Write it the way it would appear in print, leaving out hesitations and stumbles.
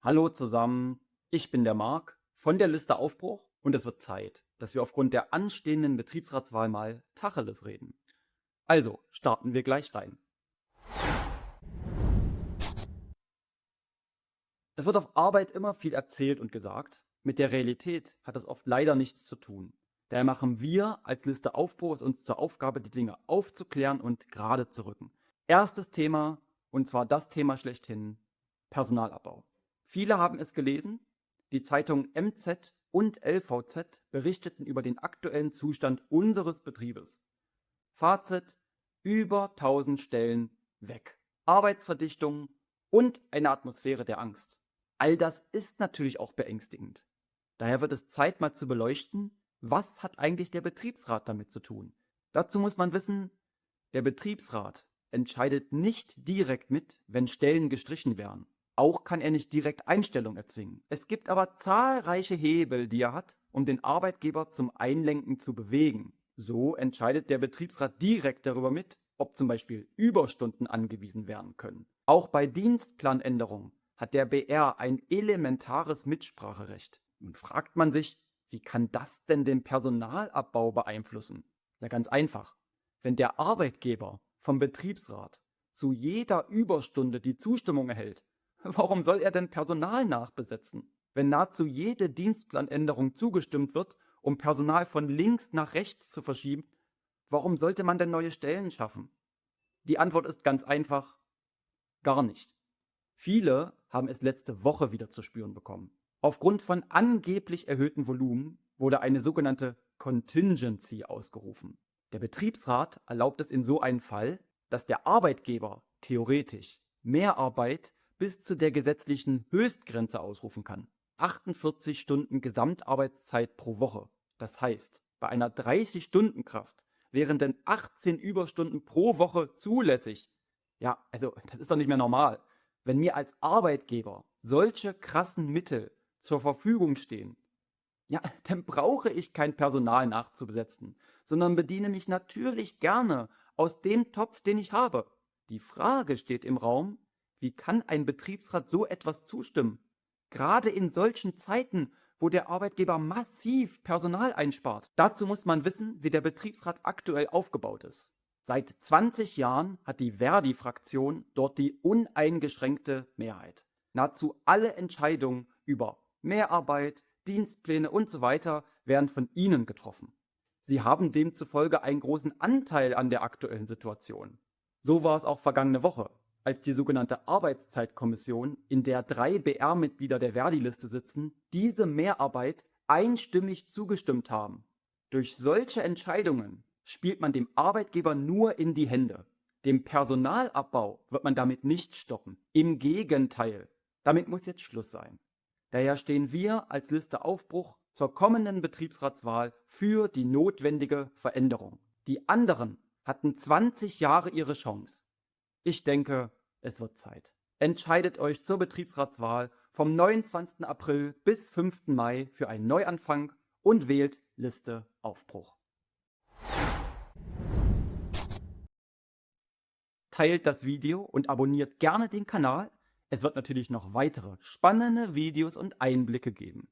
Hallo zusammen, ich bin der Marc von der Liste Aufbruch und es wird Zeit, dass wir aufgrund der anstehenden Betriebsratswahl mal Tacheles reden. Also starten wir gleich rein. Es wird auf Arbeit immer viel erzählt und gesagt. Mit der Realität hat das oft leider nichts zu tun. Daher machen wir als Liste Aufbruch es uns zur Aufgabe, die Dinge aufzuklären und gerade zu rücken. Erstes Thema, und zwar das Thema schlechthin, Personalabbau. Viele haben es gelesen. Die Zeitungen MZ und LVZ berichteten über den aktuellen Zustand unseres Betriebes. Fazit: über 1000 Stellen weg. Arbeitsverdichtung und eine Atmosphäre der Angst. All das ist natürlich auch beängstigend. Daher wird es Zeit, mal zu beleuchten, was hat eigentlich der Betriebsrat damit zu tun. Dazu muss man wissen, der Betriebsrat entscheidet nicht direkt mit, wenn Stellen gestrichen werden. Auch kann er nicht direkt Einstellungen erzwingen. Es gibt aber zahlreiche Hebel, die er hat, um den Arbeitgeber zum Einlenken zu bewegen. So entscheidet der Betriebsrat direkt darüber mit, ob zum Beispiel Überstunden angewiesen werden können. Auch bei Dienstplanänderungen hat der BR ein elementares Mitspracherecht. Nun fragt man sich, wie kann das denn den Personalabbau beeinflussen? Ja, ganz einfach. Wenn der Arbeitgeber vom Betriebsrat zu jeder Überstunde die Zustimmung erhält, warum soll er denn Personal nachbesetzen? Wenn nahezu jede Dienstplanänderung zugestimmt wird, um Personal von links nach rechts zu verschieben, warum sollte man denn neue Stellen schaffen? Die Antwort ist ganz einfach: gar nicht. Viele haben es letzte Woche wieder zu spüren bekommen. Aufgrund von angeblich erhöhtem Volumen wurde eine sogenannte Contingency ausgerufen. Der Betriebsrat erlaubt es in so einem Fall, dass der Arbeitgeber theoretisch Mehrarbeit bis zu der gesetzlichen Höchstgrenze ausrufen kann. 48 Stunden Gesamtarbeitszeit pro Woche. Das heißt, bei einer 30-Stunden-Kraft wären denn 18 Überstunden pro Woche zulässig. Ja, also das ist doch nicht mehr normal. Wenn mir als Arbeitgeber solche krassen Mittel zur Verfügung stehen, ja, dann brauche ich kein Personal nachzubesetzen, sondern bediene mich natürlich gerne aus dem Topf, den ich habe. Die Frage steht im Raum: Wie kann ein Betriebsrat so etwas zustimmen? Gerade in solchen Zeiten, wo der Arbeitgeber massiv Personal einspart. Dazu muss man wissen, wie der Betriebsrat aktuell aufgebaut ist. Seit 20 Jahren hat die Verdi-Fraktion dort die uneingeschränkte Mehrheit. Nahezu alle Entscheidungen über Mehrarbeit, Dienstpläne und so weiter werden von ihnen getroffen. Sie haben demzufolge einen großen Anteil an der aktuellen Situation. So war es auch vergangene Woche, als die sogenannte Arbeitszeitkommission, in der 3 BR-Mitglieder der Verdi-Liste sitzen, diese Mehrarbeit einstimmig zugestimmt haben. Durch solche Entscheidungen spielt man dem Arbeitgeber nur in die Hände. Den Personalabbau wird man damit nicht stoppen. Im Gegenteil, damit muss jetzt Schluss sein. Daher stehen wir als Liste Aufbruch zur kommenden Betriebsratswahl für die notwendige Veränderung. Die anderen hatten 20 Jahre ihre Chance. Ich denke, es wird Zeit. Entscheidet euch zur Betriebsratswahl vom 29. April bis 5. Mai für einen Neuanfang und wählt Liste Aufbruch. Teilt das Video und abonniert gerne den Kanal. Es wird natürlich noch weitere spannende Videos und Einblicke geben.